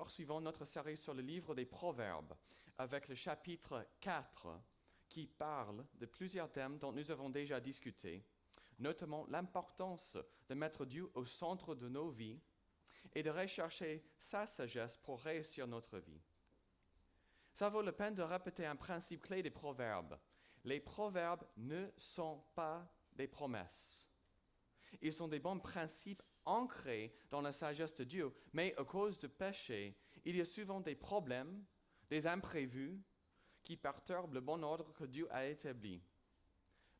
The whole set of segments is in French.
poursuivons notre série sur le livre des Proverbes avec le chapitre 4 qui parle de plusieurs thèmes dont nous avons déjà discuté, notamment l'importance de mettre Dieu au centre de nos vies et de rechercher sa sagesse pour réussir notre vie. Ça vaut la peine de répéter un principe clé des Proverbes. Les Proverbes ne sont pas des promesses. Ils sont des bons principes ancrés dans la sagesse de Dieu, mais à cause du péché, il y a souvent des problèmes, des imprévus qui perturbent le bon ordre que Dieu a établi.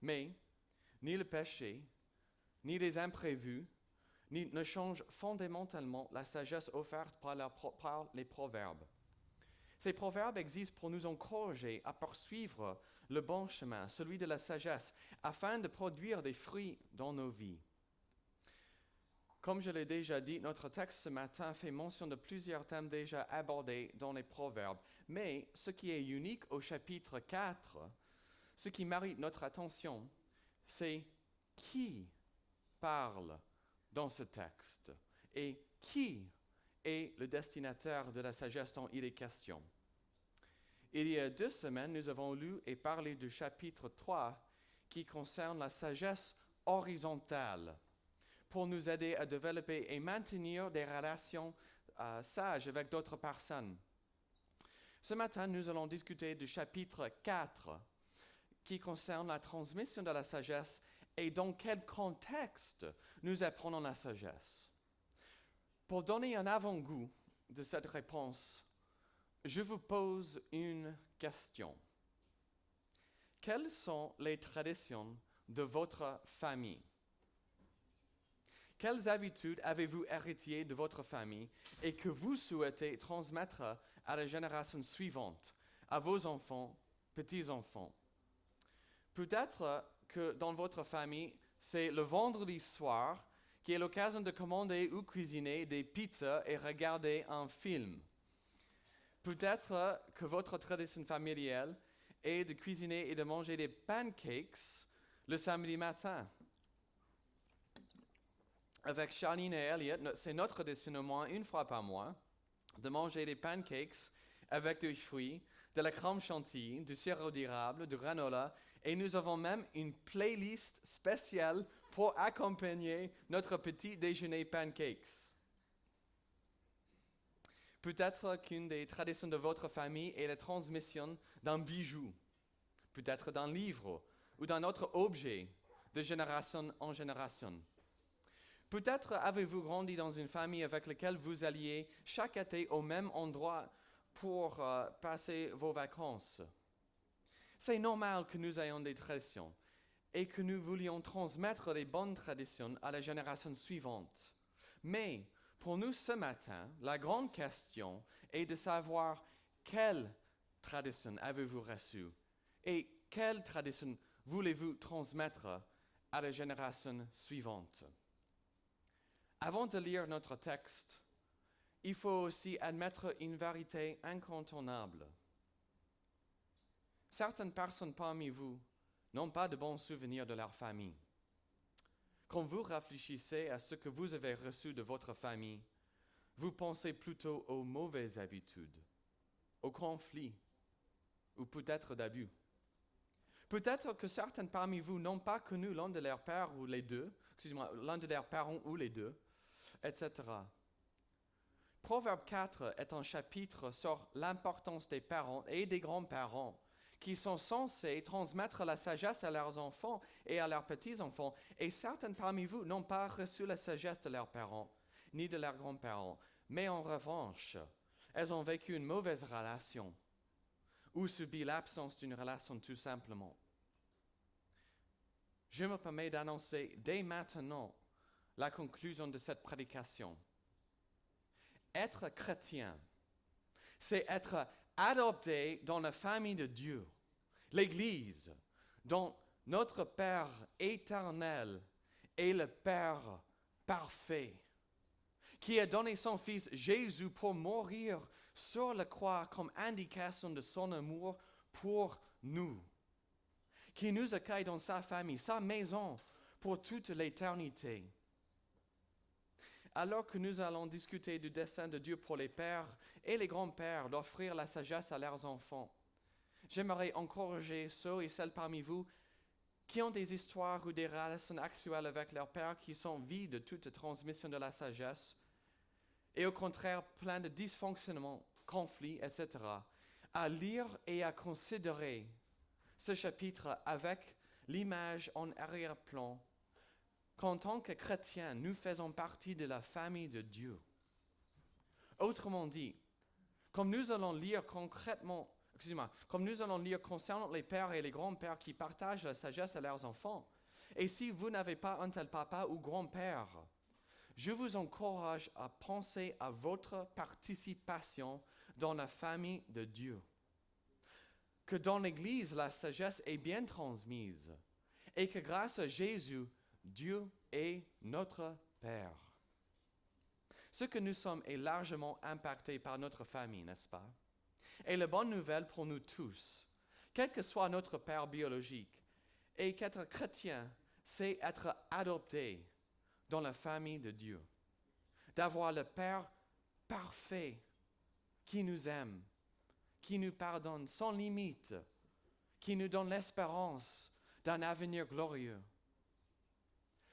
Mais ni le péché, ni les imprévus, ne changent fondamentalement la sagesse offerte par les Proverbes. Ces proverbes existent pour nous encourager à poursuivre le bon chemin, celui de la sagesse, afin de produire des fruits dans nos vies. Comme je l'ai déjà dit, notre texte ce matin fait mention de plusieurs thèmes déjà abordés dans les proverbes. Mais ce qui est unique au chapitre 4, ce qui mérite notre attention, c'est qui parle dans ce texte et qui est le destinataire de la sagesse dont il est question. Il y a 2 semaines, nous avons lu et parlé du chapitre 3 qui concerne la sagesse horizontale pour nous aider à développer et maintenir des relations sages avec d'autres personnes. Ce matin, nous allons discuter du chapitre 4 qui concerne la transmission de la sagesse et dans quel contexte nous apprenons la sagesse. Pour donner un avant-goût de cette réponse, je vous pose une question. Quelles sont les traditions de votre famille? Quelles habitudes avez-vous héritées de votre famille et que vous souhaitez transmettre à la génération suivante, à vos enfants, petits-enfants? Peut-être que dans votre famille, c'est le vendredi soir qui est l'occasion de commander ou cuisiner des pizzas et regarder un film. Peut-être que votre tradition familiale est de cuisiner et de manger des pancakes le samedi matin. Avec Charline et Elliot, c'est notre tradition au moins une fois par mois de manger des pancakes avec des fruits, de la crème chantilly, du sirop d'érable, du granola, et nous avons même une playlist spéciale pour accompagner notre petit déjeuner pancakes. Peut-être qu'une des traditions de votre famille est la transmission d'un bijou, peut-être d'un livre ou d'un autre objet de génération en génération. Peut-être avez-vous grandi dans une famille avec laquelle vous alliez chaque été au même endroit pour passer vos vacances. C'est normal que nous ayons des traditions et que nous voulions transmettre les bonnes traditions à la génération suivante. Mais pour nous ce matin, la grande question est de savoir quelle tradition avez-vous reçue et quelle tradition voulez-vous transmettre à la génération suivante. Avant de lire notre texte, il faut aussi admettre une vérité incontournable. Certaines personnes parmi vous n'ont pas de bons souvenirs de leur famille. Quand vous réfléchissez à ce que vous avez reçu de votre famille, vous pensez plutôt aux mauvaises habitudes, aux conflits, ou peut-être d'abus. Peut-être que certains parmi vous n'ont pas connu l'un de leurs parents ou les deux, etc. Proverbe 4 est un chapitre sur l'importance des parents et des grands-parents qui sont censés transmettre la sagesse à leurs enfants et à leurs petits-enfants. Et certains parmi vous n'ont pas reçu la sagesse de leurs parents ni de leurs grands-parents. Mais en revanche, elles ont vécu une mauvaise relation ou subi l'absence d'une relation tout simplement. Je me permets d'annoncer dès maintenant la conclusion de cette prédication. Être chrétien, c'est être adopté dans la famille de Dieu, l'Église, dont notre Père éternel est le Père parfait, qui a donné son Fils Jésus pour mourir sur la croix comme indication de son amour pour nous, qui nous accueille dans sa famille, sa maison, pour toute l'éternité. Alors que nous allons discuter du dessein de Dieu pour les pères et les grands-pères d'offrir la sagesse à leurs enfants, j'aimerais encourager ceux et celles parmi vous qui ont des histoires ou des relations actuelles avec leur père qui sont vides de toute transmission de la sagesse et au contraire plein de dysfonctionnements, conflits, etc., à lire et à considérer ce chapitre avec l'image en arrière-plan qu'en tant que chrétiens, nous faisons partie de la famille de Dieu. Autrement dit, comme nous allons lire concernant les pères et les grands-pères qui partagent la sagesse à leurs enfants, et si vous n'avez pas un tel papa ou grand-père, je vous encourage à penser à votre participation dans la famille de Dieu. Que dans l'Église, la sagesse est bien transmise et que grâce à Jésus, Dieu est notre Père. Ce que nous sommes est largement impacté par notre famille, n'est-ce pas? Et la bonne nouvelle pour nous tous, quel que soit notre père biologique, est qu'être chrétien, c'est être adopté dans la famille de Dieu. D'avoir le Père parfait qui nous aime, qui nous pardonne sans limite, qui nous donne l'espérance d'un avenir glorieux.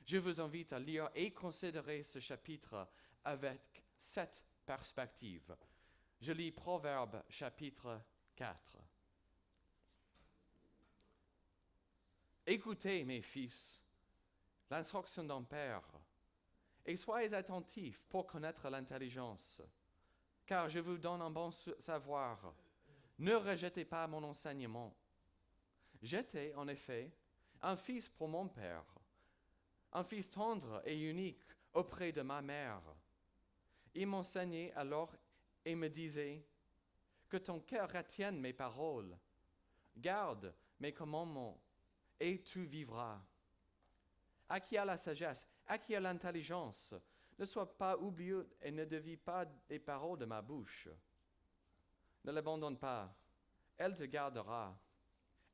Je vous invite à lire et considérer ce chapitre avec cette perspective. Je lis Proverbes chapitre 4. Écoutez, mes fils, l'instruction d'un père, et soyez attentifs pour connaître l'intelligence, car je vous donne un bon savoir. Ne rejetez pas mon enseignement. J'étais, en effet, un fils pour mon père, un fils tendre et unique auprès de ma mère. Il m'enseignait alors et me disait, que ton cœur retienne mes paroles, garde mes commandements, et tu vivras. Acquiert la sagesse, acquiert l'intelligence, ne sois pas oublieux et ne dévie pas les paroles de ma bouche. Ne l'abandonne pas, elle te gardera.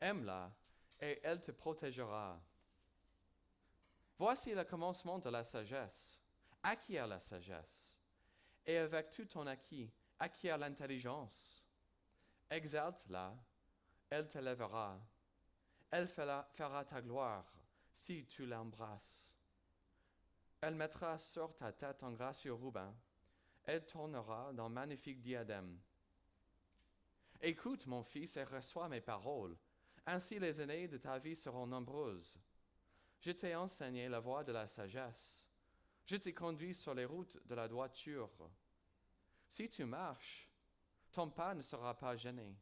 Aime-la et elle te protégera. Voici le commencement de la sagesse. Acquiert la sagesse. Et avec tout ton acquis, acquiert l'intelligence. Exalte-la, elle t'élèvera. Elle fera ta gloire si tu l'embrasses. Elle mettra sur ta tête un gracieux ruban. Elle tournera d'un magnifique diadème. Écoute, mon fils, et reçois mes paroles. Ainsi les années de ta vie seront nombreuses. Je t'ai enseigné la voie de la sagesse. Je t'ai conduit sur les routes de la droiture. Si tu marches, ton pas ne sera pas gêné.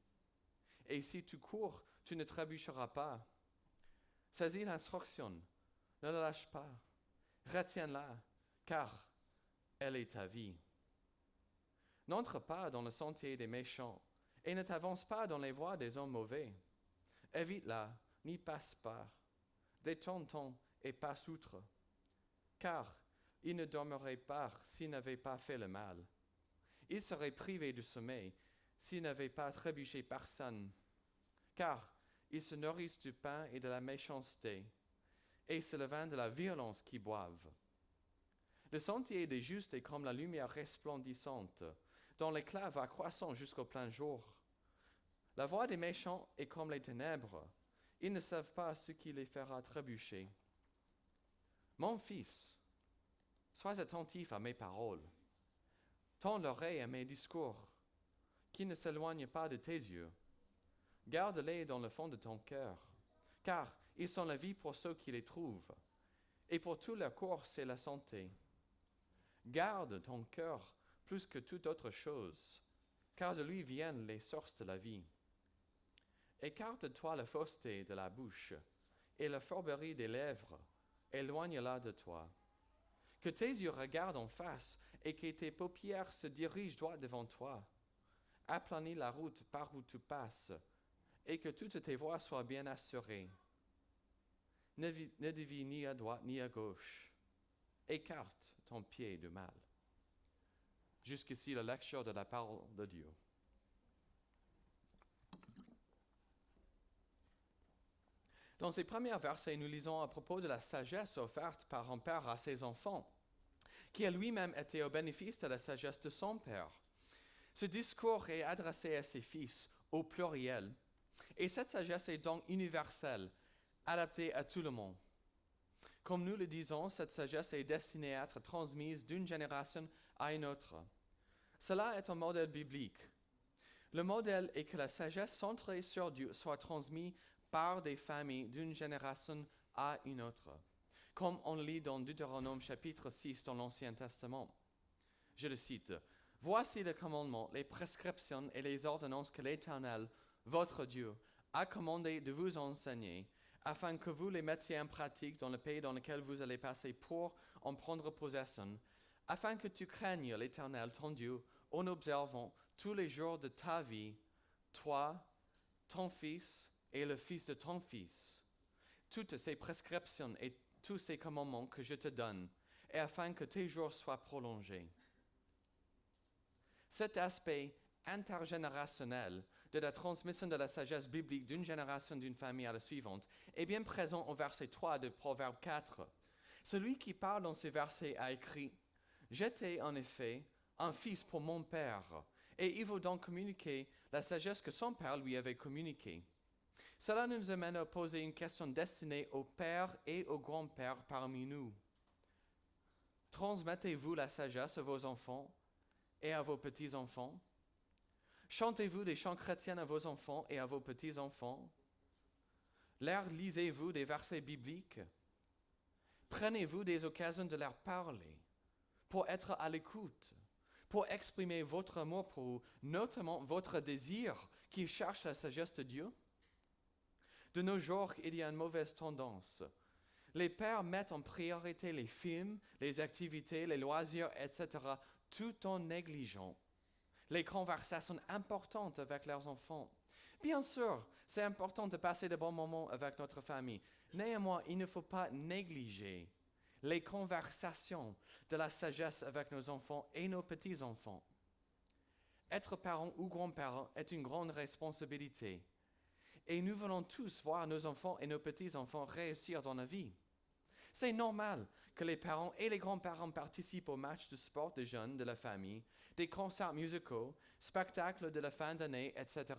Et si tu cours, tu ne trébucheras pas. Saisis l'instruction, ne la lâche pas. Retiens-la, car elle est ta vie. N'entre pas dans le sentier des méchants, et ne t'avance pas dans les voies des hommes mauvais. Évite-la, n'y passe pas. Détourne-toi et passe outre. Car il ne dormirait pas s'il n'avait pas fait le mal. Il serait privé de sommeil s'il n'avait pas trébuché personne. Car ils se nourrissent du pain et de la méchanceté, et c'est le vin de la violence qu'ils boivent. Le sentier des justes est comme la lumière resplendissante, dont l'éclat va croissant jusqu'au plein jour. La voie des méchants est comme les ténèbres. Ils ne savent pas ce qui les fera trébucher. Mon fils, sois attentif à mes paroles. Tends l'oreille à mes discours, qui ne s'éloignent pas de tes yeux. Garde-les dans le fond de ton cœur, car ils sont la vie pour ceux qui les trouvent, et pour tout leur corps c'est la santé. Garde ton cœur plus que toute autre chose, car de lui viennent les sources de la vie. Écarte-toi la fausseté de la bouche et la fourberie des lèvres, éloigne-la de toi. Que tes yeux regardent en face et que tes paupières se dirigent droit devant toi. Aplanis la route par où tu passes et que toutes tes voies soient bien assurées. Ne dévie ni à droite ni à gauche. Écarte ton pied du mal. Jusqu'ici la lecture de la parole de Dieu. Dans ces premiers versets, nous lisons à propos de la sagesse offerte par un père à ses enfants, qui a lui-même été au bénéfice de la sagesse de son Père. Ce discours est adressé à ses fils, au pluriel, et cette sagesse est donc universelle, adaptée à tout le monde. Comme nous le disons, cette sagesse est destinée à être transmise d'une génération à une autre. Cela est un modèle biblique. Le modèle est que la sagesse centrée sur Dieu soit transmise par des familles d'une génération à une autre, comme on lit dans Deutéronome chapitre 6 dans l'Ancien Testament. Je le cite. « Voici les commandements, les prescriptions et les ordonnances que l'Éternel, votre Dieu, a commandé de vous enseigner, afin que vous les mettiez en pratique dans le pays dans lequel vous allez passer pour en prendre possession, afin que tu craignes l'Éternel, ton Dieu, en observant tous les jours de ta vie, toi, ton fils et le fils de ton fils, toutes ces prescriptions et tous ces commandements que je te donne, et afin que tes jours soient prolongés. » Cet aspect intergénérationnel de la transmission de la sagesse biblique d'une génération d'une famille à la suivante est bien présent au verset 3 de Proverbe 4. Celui qui parle dans ces versets a écrit « J'étais en effet un fils pour mon père, et il veut donc communiquer la sagesse que son père lui avait communiquée. » Cela nous amène à poser une question destinée aux pères et aux grands-pères parmi nous. Transmettez-vous la sagesse à vos enfants et à vos petits-enfants? Chantez-vous des chants chrétiens à vos enfants et à vos petits-enfants? Leur lisez-vous des versets bibliques? Prenez-vous des occasions de leur parler pour être à l'écoute, pour exprimer votre amour pour eux, notamment votre désir qui cherche la sagesse de Dieu? De nos jours, il y a une mauvaise tendance. Les pères mettent en priorité les films, les activités, les loisirs, etc., tout en négligeant les conversations importantes avec leurs enfants. Bien sûr, c'est important de passer de bons moments avec notre famille. Néanmoins, il ne faut pas négliger les conversations de la sagesse avec nos enfants et nos petits-enfants. Être parent ou grand-parent est une grande responsabilité. Et nous voulons tous voir nos enfants et nos petits-enfants réussir dans la vie. C'est normal que les parents et les grands-parents participent aux matchs de sport des jeunes de la famille, des concerts musicaux, spectacles de la fin d'année, etc.,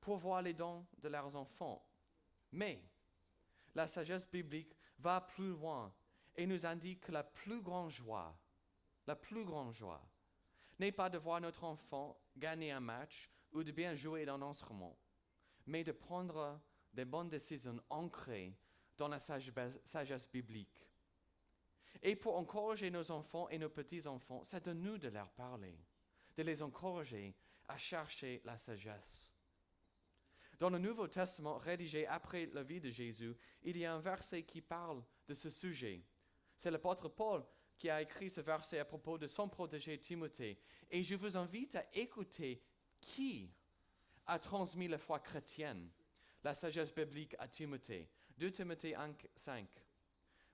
pour voir les dons de leurs enfants. Mais la sagesse biblique va plus loin et nous indique que la plus grande joie, n'est pas de voir notre enfant gagner un match ou de bien jouer d'un instrument, mais de prendre des bonnes décisions ancrées dans la sagesse biblique. Et pour encourager nos enfants et nos petits-enfants, c'est à nous de leur parler, de les encourager à chercher la sagesse. Dans le Nouveau Testament, rédigé après la vie de Jésus, il y a un verset qui parle de ce sujet. C'est l'apôtre Paul qui a écrit ce verset à propos de son protégé Timothée. Et je vous invite à écouter qui a transmis la foi chrétienne, la sagesse biblique à Timothée. 2 Timothée 1:5.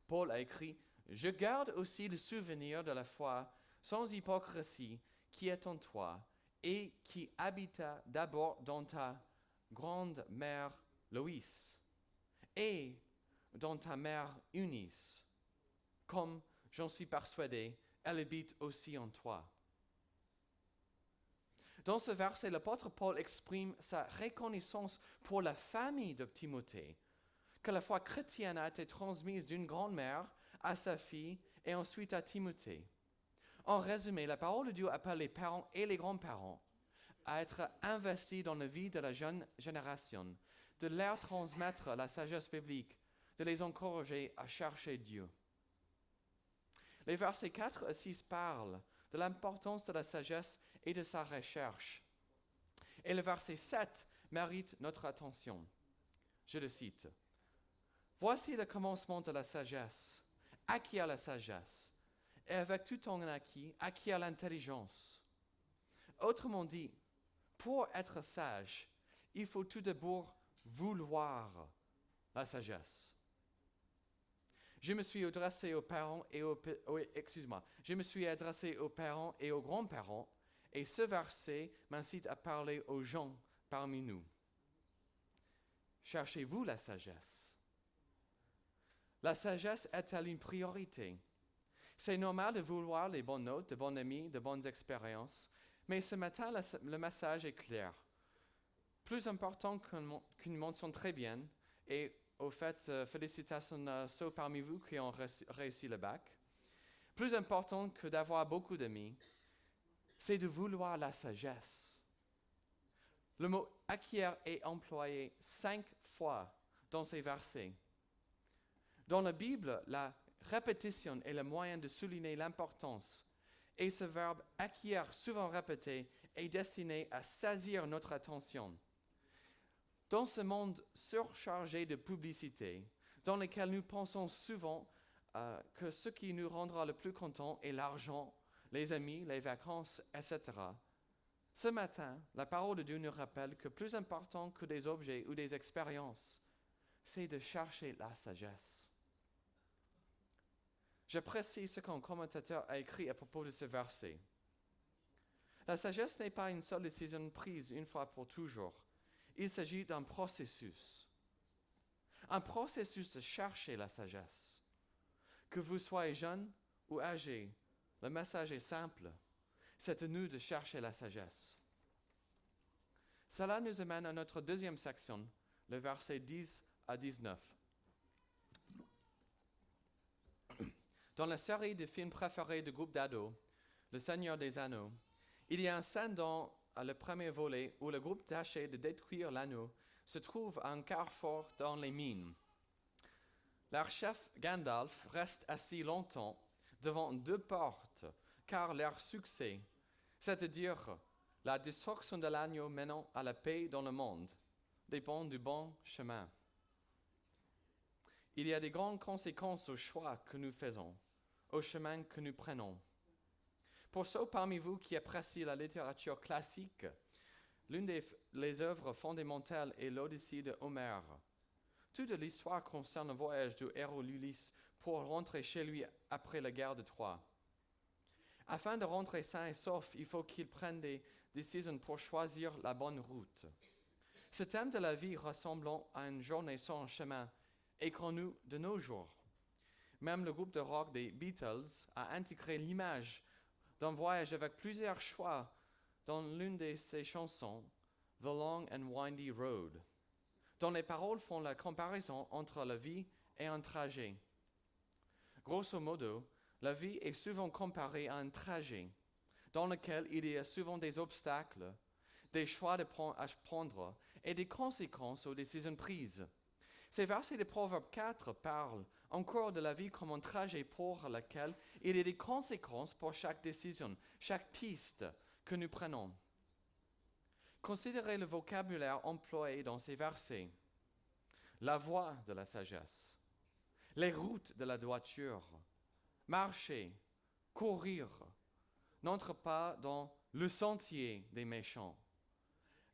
Paul a écrit « Je garde aussi le souvenir de la foi sans hypocrisie qui est en toi et qui habita d'abord dans ta grande-mère Loïs et dans ta mère Eunice. Comme j'en suis persuadé, elle habite aussi en toi. » Dans ce verset, l'apôtre Paul exprime sa reconnaissance pour la famille de Timothée, que la foi chrétienne a été transmise d'une grand-mère à sa fille et ensuite à Timothée. En résumé, la parole de Dieu appelle les parents et les grands-parents à être investis dans la vie de la jeune génération, de leur transmettre la sagesse biblique, de les encourager à chercher Dieu. Les versets 4 à 6 parlent de l'importance de la sagesse et de sa recherche. Et le verset 7 mérite notre attention. Je le cite. « Voici le commencement de la sagesse. Acquiert la sagesse, et avec tout ton acquis, acquiert l'intelligence. » Autrement dit, pour être sage, il faut tout d'abord vouloir la sagesse. Je me suis adressé aux parents et aux grands-parents, et ce verset m'incite à parler aux gens parmi nous. Cherchez-vous la sagesse? La sagesse est-elle une priorité? C'est normal de vouloir les bonnes notes, de bons amis, de bonnes expériences, mais ce matin, le message est clair. Plus important qu'une mention très bien, et au fait, félicitations à ceux parmi vous qui ont réussi le bac, plus important que d'avoir beaucoup d'amis, c'est de vouloir la sagesse. Le mot « acquérir » est employé 5 fois dans ces versets. Dans la Bible, la répétition est le moyen de souligner l'importance, et ce verbe « acquérir » souvent répété est destiné à saisir notre attention. Dans ce monde surchargé de publicité, dans lequel nous pensons souvent que ce qui nous rendra le plus content est l'argent, les amis, les vacances, etc., ce matin, la parole de Dieu nous rappelle que plus important que des objets ou des expériences, c'est de chercher la sagesse. J'apprécie ce qu'un commentateur a écrit à propos de ce verset. La sagesse n'est pas une seule décision prise une fois pour toujours. Il s'agit d'un processus. Un processus de chercher la sagesse. Que vous soyez jeune ou âgé, le message est simple. C'est à nous de chercher la sagesse. Cela nous amène à notre deuxième section, le verset 10 à 19. Dans la série de films préférés du groupe d'ados, Le Seigneur des Anneaux, il y a une scène dans le premier volet où le groupe tâchait de détruire l'anneau se trouve à un carrefour dans les mines. Leur chef Gandalf reste assis longtemps devant 2 portes, car leur succès, c'est-à-dire la destruction de l'agneau menant à la paix dans le monde, dépend du bon chemin. Il y a de grandes conséquences aux choix que nous faisons, au chemin que nous prenons. Pour ceux parmi vous qui apprécient la littérature classique, l'une des œuvres fondamentales est l'Odyssée de Homère. Toute l'histoire concerne le voyage du héros Ulysse pour rentrer chez lui après la guerre de Troie. Afin de rentrer sain et sauf, il faut qu'il prenne des décisions pour choisir la bonne route. Ce thème de la vie ressemblant à une journée sans chemin est connu de nos jours. Même le groupe de rock des Beatles a intégré l'image d'un voyage avec plusieurs choix dans l'une de ses chansons, The Long and Windy Road, dont les paroles font la comparaison entre la vie et un trajet. Grosso modo, la vie est souvent comparée à un trajet dans lequel il y a souvent des obstacles, des choix à prendre et des conséquences aux décisions prises. Ces versets de Proverbe 4 parlent encore de la vie comme un trajet pour lequel il y a des conséquences pour chaque décision, chaque piste que nous prenons. Considérez le vocabulaire employé dans ces versets. La voie de la sagesse, les routes de la droiture, marcher, courir, n'entre pas dans le sentier des méchants,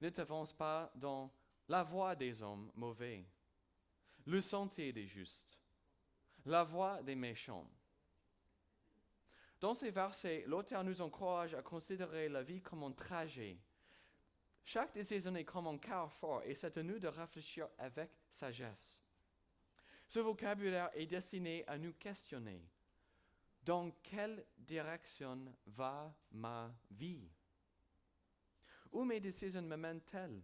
ne t'avance pas dans la voie des hommes mauvais, le sentier des justes, la voie des méchants. Dans ces versets, l'auteur nous encourage à considérer la vie comme un trajet. Chaque décision est comme un carrefour et c'est à nous de réfléchir avec sagesse. Ce vocabulaire est destiné à nous questionner. Dans quelle direction va ma vie? Où mes décisions me mènent-elles?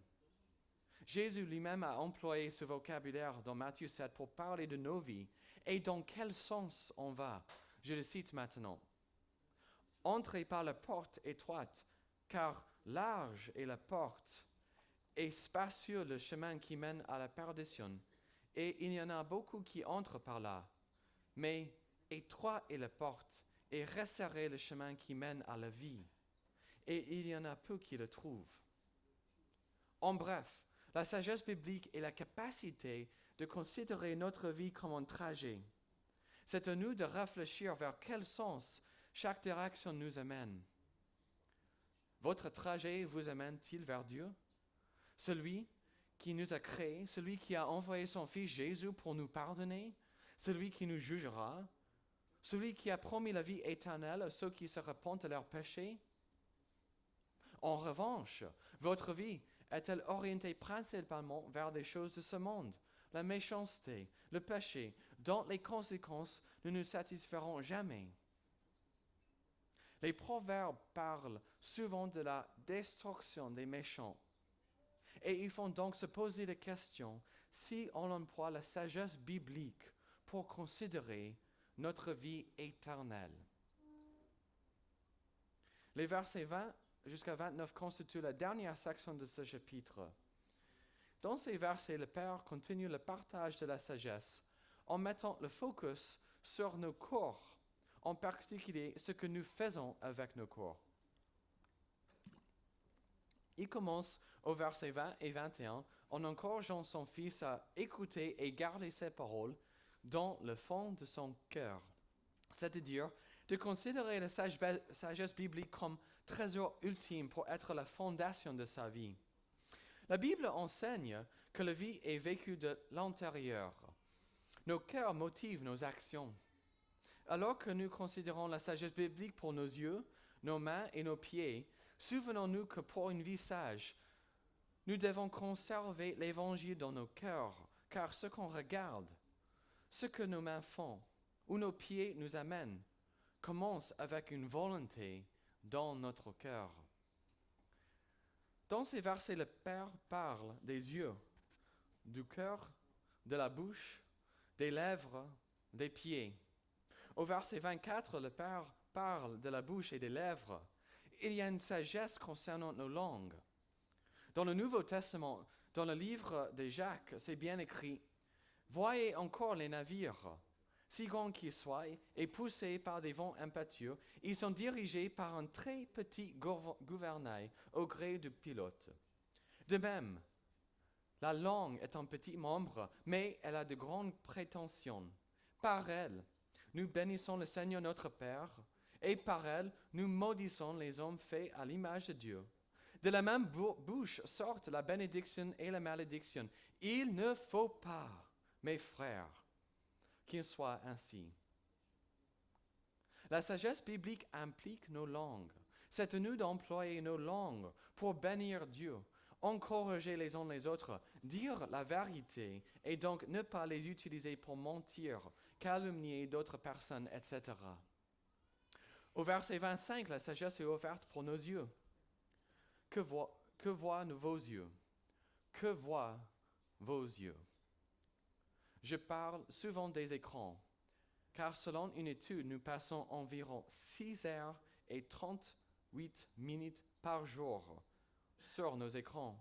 Jésus lui-même a employé ce vocabulaire dans Matthieu 7 pour parler de nos vies et dans quel sens on va. Je le cite maintenant. Entrez par la porte étroite, car large est la porte et spacieux le chemin qui mène à la perdition, et il y en a beaucoup qui entrent par là. Mais étroit est la porte et resserré le chemin qui mène à la vie, et il y en a peu qui le trouvent. En bref, la sagesse biblique est la capacité de considérer notre vie comme un trajet. C'est à nous de réfléchir vers quel sens chaque direction nous amène. Votre trajet vous amène-t-il vers Dieu? Celui qui nous a créés, celui qui a envoyé son Fils Jésus pour nous pardonner, celui qui nous jugera, celui qui a promis la vie éternelle à ceux qui se repentent de leurs péchés? En revanche, votre vie est-elle orientée principalement vers des choses de ce monde, la méchanceté, le péché, dont les conséquences ne nous satisferont jamais? Les proverbes parlent souvent de la destruction des méchants. Et ils font donc se poser la question si on emploie la sagesse biblique pour considérer notre vie éternelle. Les versets 20 jusqu'à 29 constituent la dernière section de ce chapitre. Dans ces versets, le Père continue le partage de la sagesse en mettant le focus sur nos corps, en particulier ce que nous faisons avec nos corps. Il commence au verset 20 et 21 en encourageant son fils à écouter et garder ses paroles dans le fond de son cœur, c'est-à-dire de considérer la sagesse biblique comme trésor ultime pour être la fondation de sa vie. La Bible enseigne que la vie est vécue de l'intérieur. Nos cœurs motivent nos actions. Alors que nous considérons la sagesse biblique pour nos yeux, nos mains et nos pieds, souvenons-nous que pour une vie sage, nous devons conserver l'Évangile dans nos cœurs, car ce qu'on regarde, ce que nos mains font, où nos pieds nous amènent, commence avec une volonté dans notre cœur. Dans ces versets, le Père parle des yeux, du cœur, de la bouche, des lèvres, des pieds. Au verset 24, le Père parle de la bouche et des lèvres. Il y a une sagesse concernant nos langues. Dans le Nouveau Testament, dans le livre de Jacques, c'est bien écrit « Voyez encore les navires, si grands qu'ils soient, et poussés par des vents impétueux, ils sont dirigés par un très petit gouvernail au gré du pilote. De même, la langue est un petit membre, mais elle a de grandes prétentions. Par elle, nous bénissons le Seigneur notre Père, et par elle, nous maudissons les hommes faits à l'image de Dieu. De la même bouche sortent la bénédiction et la malédiction. Il ne faut pas, mes frères, qu'il soit ainsi. La sagesse biblique implique nos langues. C'est à nous d'employer nos langues pour bénir Dieu, encourager les uns les autres, dire la vérité et donc ne pas les utiliser pour mentir, calomnier d'autres personnes, etc. Au verset 25, la sagesse est offerte pour nos yeux. Que voient vos yeux? Que voient vos yeux? Je parle souvent des écrans, car selon une étude, nous passons environ 6 heures et 38 minutes par jour sur nos écrans.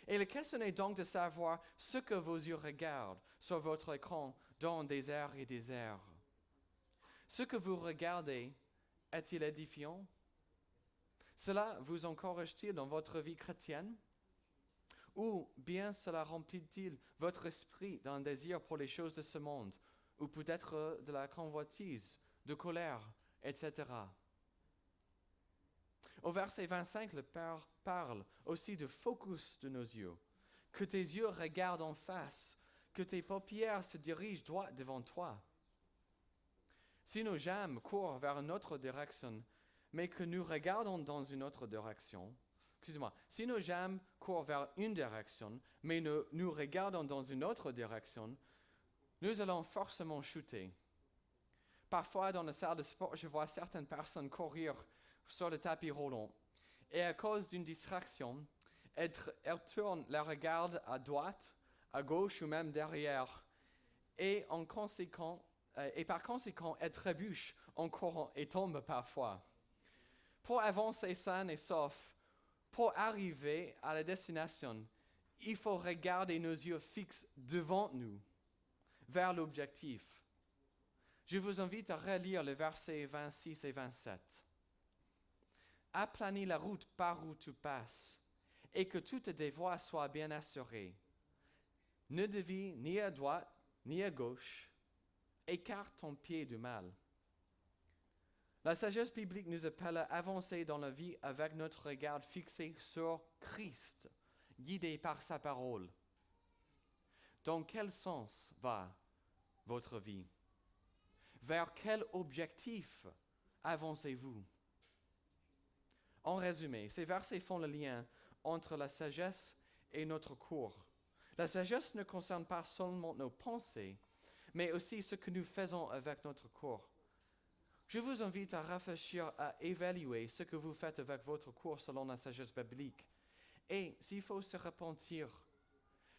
Et la question est donc de savoir ce que vos yeux regardent sur votre écran dans des heures et des heures. Ce que vous regardez est-il édifiant? Cela vous encourage-t-il dans votre vie chrétienne? Ou bien cela remplit-il votre esprit d'un désir pour les choses de ce monde, ou peut-être de la convoitise, de colère, etc. Au verset 25, le Père parle aussi du focus de nos yeux. Que tes yeux regardent en face, que tes paupières se dirigent droit devant toi. Si nos jambes courent vers une autre direction, mais que nous regardons dans une autre direction, si nos jambes courent vers une direction, mais nous regardons dans une autre direction, nous allons forcément chuter. Parfois, dans la salle de sport, je vois certaines personnes courir sur le tapis roulant. Et à cause d'une distraction, elles tournent leur regard à droite, à gauche ou même derrière. Et par conséquent, elles trébuchent en courant et tombent parfois. Pour avancer sain et sauf, pour arriver à la destination, il faut regarder nos yeux fixes devant nous, vers l'objectif. Je vous invite à relire les versets 26 et 27. Aplanis la route par où tu passes, et que toutes tes voies soient bien assurées. Ne dévie ni à droite ni à gauche. Écarte ton pied du mal. La sagesse biblique nous appelle à avancer dans la vie avec notre regard fixé sur Christ, guidé par sa parole. Dans quel sens va votre vie? Vers quel objectif avancez-vous? En résumé, ces versets font le lien entre la sagesse et notre cours. La sagesse ne concerne pas seulement nos pensées, mais aussi ce que nous faisons avec notre corps. Je vous invite à réfléchir, à évaluer ce que vous faites avec votre cours selon la sagesse biblique. Et s'il faut se repentir,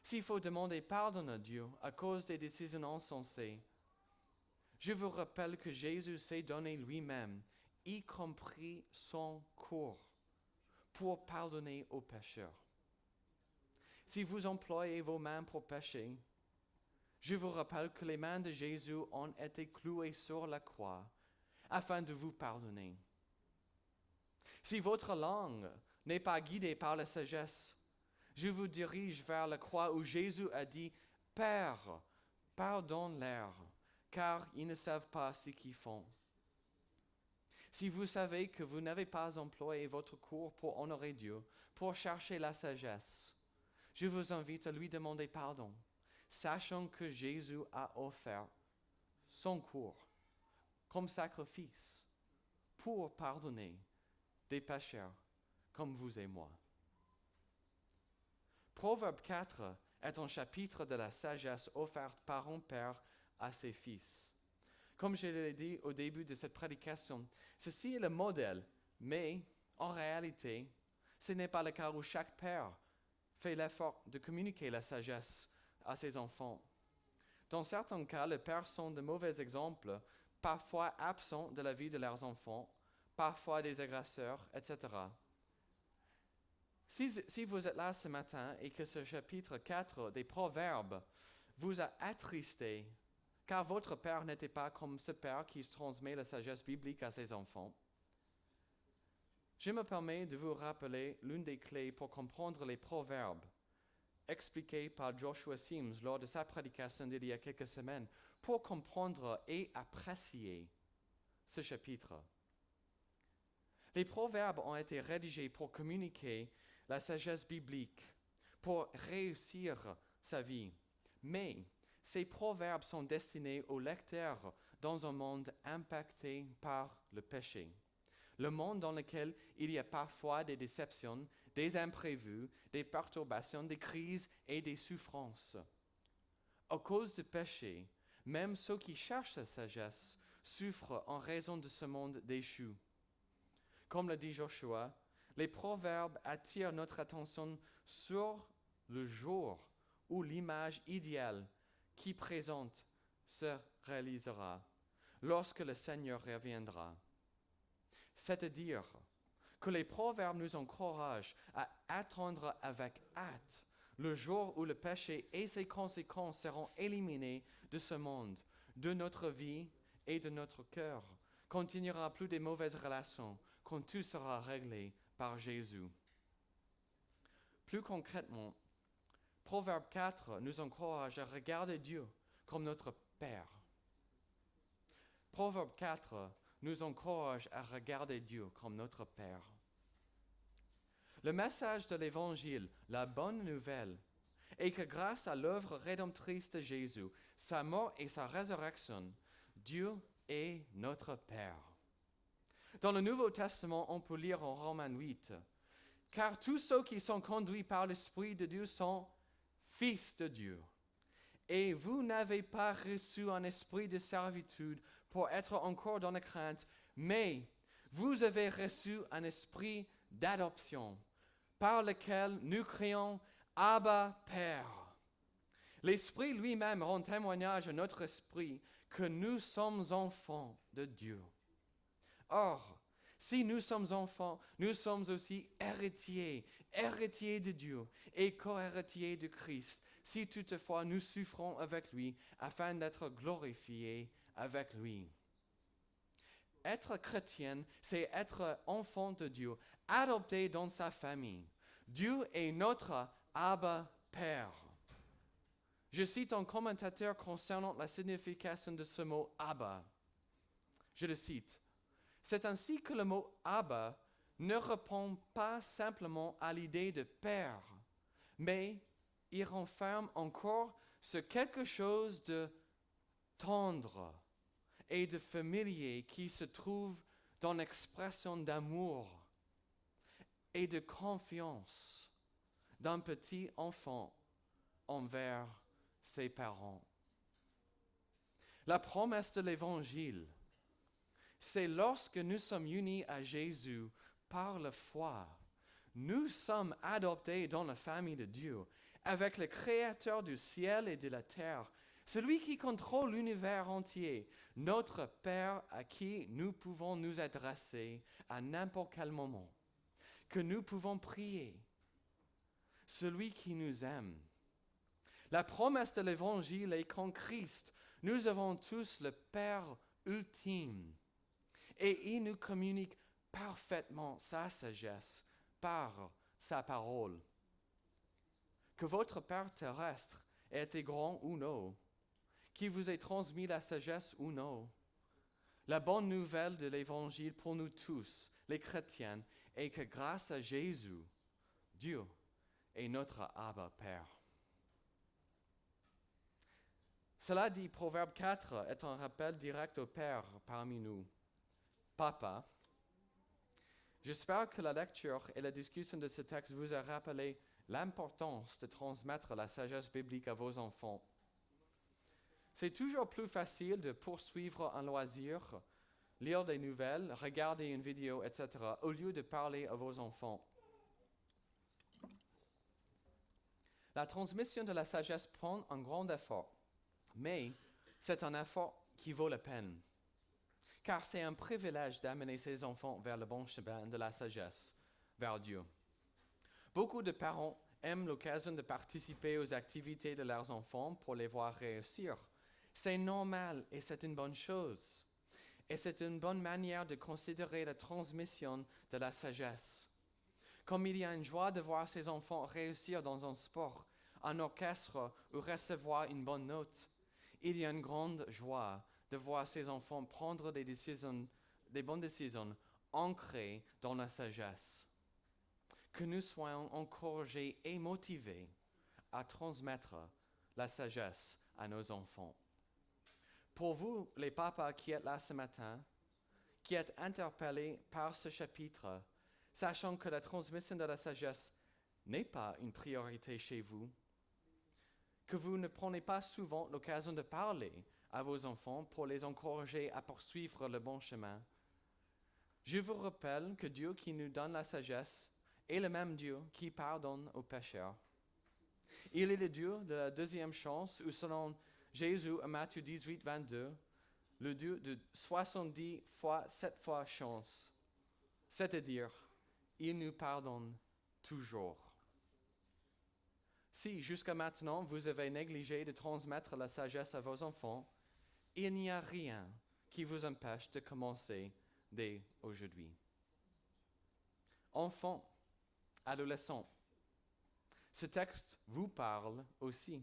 s'il faut demander pardon à Dieu à cause des décisions insensées, je vous rappelle que Jésus s'est donné lui-même, y compris son corps, pour pardonner aux pécheurs. Si vous employez vos mains pour pécher, je vous rappelle que les mains de Jésus ont été clouées sur la croix afin de vous pardonner. Si votre langue n'est pas guidée par la sagesse, je vous dirige vers la croix où Jésus a dit « Père, pardonne-leur, car ils ne savent pas ce qu'ils font. » Si vous savez que vous n'avez pas employé votre cours pour honorer Dieu, pour chercher la sagesse, je vous invite à lui demander pardon, sachant que Jésus a offert son cours comme sacrifice pour pardonner des pécheurs comme vous et moi. Proverbe 4 est un chapitre de la sagesse offerte par un père à ses fils. Comme je l'ai dit au début de cette prédication, ceci est le modèle, mais en réalité, ce n'est pas le cas où chaque père fait l'effort de communiquer la sagesse à ses enfants. Dans certains cas, les pères sont de mauvais exemples, parfois absents de la vie de leurs enfants, parfois des agresseurs, etc. Si vous êtes là ce matin et que ce chapitre 4 des Proverbes vous a attristé, car votre père n'était pas comme ce père qui transmet la sagesse biblique à ses enfants, je me permets de vous rappeler l'une des clés pour comprendre les Proverbes, expliquées par Joshua Sims lors de sa prédication d'il y a quelques semaines, pour comprendre et apprécier ce chapitre. Les Proverbes ont été rédigés pour communiquer la sagesse biblique, pour réussir sa vie. Mais ces proverbes sont destinés aux lecteurs dans un monde impacté par le péché. Le monde dans lequel il y a parfois des déceptions, des imprévus, des perturbations, des crises et des souffrances. À cause du péché, même ceux qui cherchent la sagesse souffrent en raison de ce monde déchu. Comme le dit Joshua, les proverbes attirent notre attention sur le jour où l'image idéale qui présente se réalisera, lorsque le Seigneur reviendra. C'est-à-dire que les proverbes nous encouragent à attendre avec hâte le jour où le péché et ses conséquences seront éliminés de ce monde, de notre vie et de notre cœur, quand il n'y aura plus de mauvaises relations, quand tout sera réglé par Jésus. Plus concrètement, Proverbe 4 nous encourage à regarder Dieu comme notre Père. Proverbe 4 nous encourage à regarder Dieu comme notre Père. Le message de l'Évangile, la bonne nouvelle, est que grâce à l'œuvre rédemptrice de Jésus, sa mort et sa résurrection, Dieu est notre Père. Dans le Nouveau Testament, on peut lire en Romains 8, « Car tous ceux qui sont conduits par l'Esprit de Dieu sont fils de Dieu. Et vous n'avez pas reçu un esprit de servitude pour être encore dans la crainte, mais vous avez reçu un esprit d'adoption, par lequel nous crions « Abba, Père ». L'Esprit lui-même rend témoignage à notre esprit que nous sommes enfants de Dieu. Or, si nous sommes enfants, nous sommes aussi héritiers, héritiers de Dieu et co-héritiers de Christ, si toutefois nous souffrons avec lui afin d'être glorifiés avec lui. Être chrétien, c'est être enfant de Dieu, adopté dans sa famille. Dieu est notre Abba Père. Je cite un commentateur concernant la signification de ce mot Abba. Je le cite. C'est ainsi que le mot Abba ne répond pas simplement à l'idée de père, mais il renferme encore ce quelque chose de tendre et de familier qui se trouve dans l'expression d'amour et de confiance d'un petit enfant envers ses parents. La promesse de l'Évangile, C'est lorsque nous sommes unis à Jésus par la foi. Nous sommes adoptés dans la famille de Dieu, avec le Créateur du ciel et de la terre, celui qui contrôle l'univers entier, notre Père à qui nous pouvons nous adresser à n'importe quel moment, que nous pouvons prier, celui qui nous aime. La promesse de l'Évangile est qu'en Christ, nous avons tous le Père ultime et il nous communique parfaitement sa sagesse par sa parole. Que votre Père terrestre ait été grand ou non, qui vous ait transmis la sagesse ou non, la bonne nouvelle de l'Évangile pour nous tous, les chrétiens, est que grâce à Jésus, Dieu est notre Abba Père. Cela dit, Proverbe 4 est un rappel direct au Père parmi nous. Papa, j'espère que la lecture et la discussion de ce texte vous a rappelé l'importance de transmettre la sagesse biblique à vos enfants. C'est toujours plus facile de poursuivre un loisir, lire des nouvelles, regarder une vidéo, etc., au lieu de parler à vos enfants. La transmission de la sagesse prend un grand effort, mais c'est un effort qui vaut la peine. Car c'est un privilège d'amener ses enfants vers le bon chemin de la sagesse, vers Dieu. Beaucoup de parents aiment l'occasion de participer aux activités de leurs enfants pour les voir réussir. C'est normal et c'est une bonne chose. Et c'est une bonne manière de considérer la transmission de la sagesse. Comme il y a une joie de voir ses enfants réussir dans un sport, un orchestre ou recevoir une bonne note, il y a une grande joie de voir ses enfants prendre des bonnes décisions ancrées dans la sagesse. Que nous soyons encouragés et motivés à transmettre la sagesse à nos enfants. Pour vous, les papas qui êtes là ce matin, qui êtes interpellés par ce chapitre, sachant que la transmission de la sagesse n'est pas une priorité chez vous, que vous ne prenez pas souvent l'occasion de parler à vos enfants pour les encourager à poursuivre le bon chemin. Je vous rappelle que Dieu qui nous donne la sagesse est le même Dieu qui pardonne aux pécheurs. Il est le Dieu de la deuxième chance, ou selon Jésus à Matthieu 18, 22, le Dieu de 70 fois, 7 fois chance. C'est-à-dire, il nous pardonne toujours. Si jusqu'à maintenant vous avez négligé de transmettre la sagesse à vos enfants, il n'y a rien qui vous empêche de commencer dès aujourd'hui. Enfants, adolescents, ce texte vous parle aussi.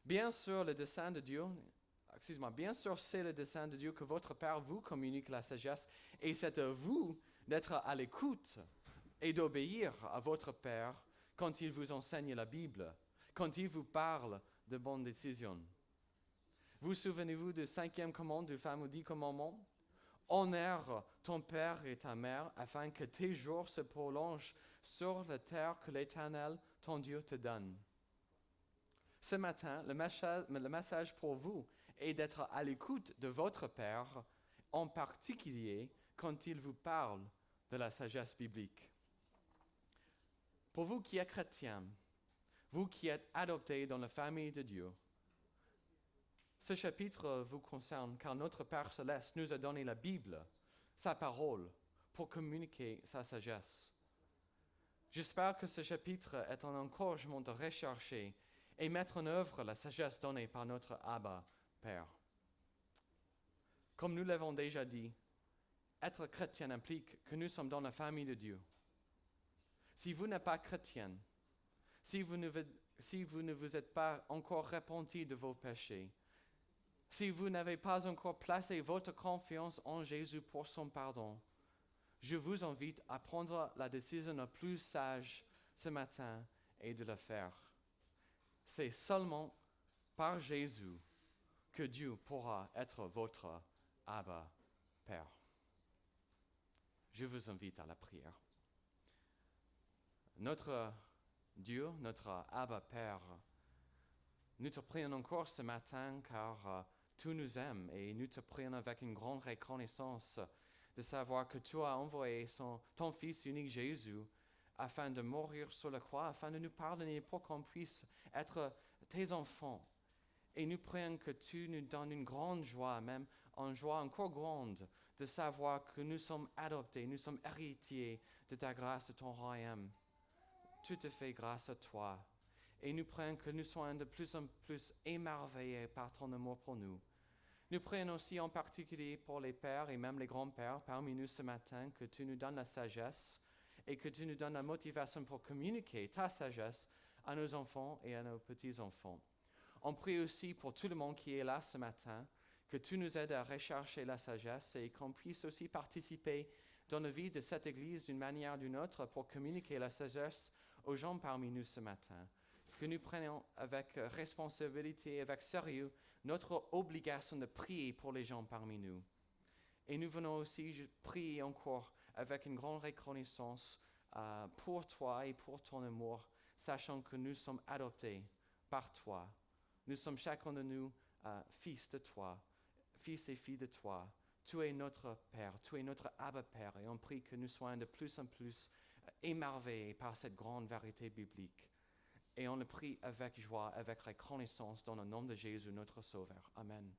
Bien sûr, bien sûr, c'est le dessein de Dieu que votre Père vous communique la sagesse et c'est à vous d'être à l'écoute et d'obéir à votre Père quand il vous enseigne la Bible, quand il vous parle de bonnes décisions. Vous souvenez-vous du 5e commandement du fameux 10 commandements? Honore ton père et ta mère afin que tes jours se prolongent sur la terre que l'Éternel, ton Dieu, te donne. Ce matin, le message pour vous est d'être à l'écoute de votre Père, en particulier quand il vous parle de la sagesse biblique. Pour vous qui êtes chrétiens, vous qui êtes adoptés dans la famille de Dieu, ce chapitre vous concerne car notre Père Céleste nous a donné la Bible, sa parole, pour communiquer sa sagesse. J'espère que ce chapitre est un encouragement de rechercher et mettre en œuvre la sagesse donnée par notre Abba Père. Comme nous l'avons déjà dit, être chrétien implique que nous sommes dans la famille de Dieu. Si vous n'êtes pas chrétien, si vous ne vous êtes pas encore repenti de vos péchés, si vous n'avez pas encore placé votre confiance en Jésus pour son pardon, je vous invite à prendre la décision la plus sage ce matin et de le faire. C'est seulement par Jésus que Dieu pourra être votre Abba Père. Je vous invite à la prière. Notre Dieu, notre Abba Père, nous te prions encore ce matin car tu nous aimes et nous te prions avec une grande reconnaissance de savoir que tu as envoyé ton Fils unique Jésus afin de mourir sur la croix, afin de nous pardonner pour qu'on puisse être tes enfants. Et nous prions que tu nous donnes une grande joie, même une joie encore grande, de savoir que nous sommes adoptés, nous sommes héritiers de ta grâce, de ton royaume. Tout te fait grâce à toi. Et nous prions que nous soyons de plus en plus émerveillés par ton amour pour nous. Nous prions aussi en particulier pour les pères et même les grands-pères parmi nous ce matin, que tu nous donnes la sagesse et que tu nous donnes la motivation pour communiquer ta sagesse à nos enfants et à nos petits-enfants. On prie aussi pour tout le monde qui est là ce matin, que tu nous aides à rechercher la sagesse et qu'on puisse aussi participer dans la vie de cette Église d'une manière ou d'une autre pour communiquer la sagesse aux gens parmi nous ce matin. Que nous prenions avec responsabilité, avec sérieux, notre obligation de prier pour les gens parmi nous. Et nous venons aussi prier encore avec une grande reconnaissance pour toi et pour ton amour, sachant que nous sommes adoptés par toi. Nous sommes chacun de nous fils de toi, fils et filles de toi. Tu es notre Père, tu es notre Abba Père, et on prie que nous soyons de plus en plus émerveillés par cette grande vérité biblique. Et on le prie avec joie, avec reconnaissance dans le nom de Jésus, notre Sauveur. Amen.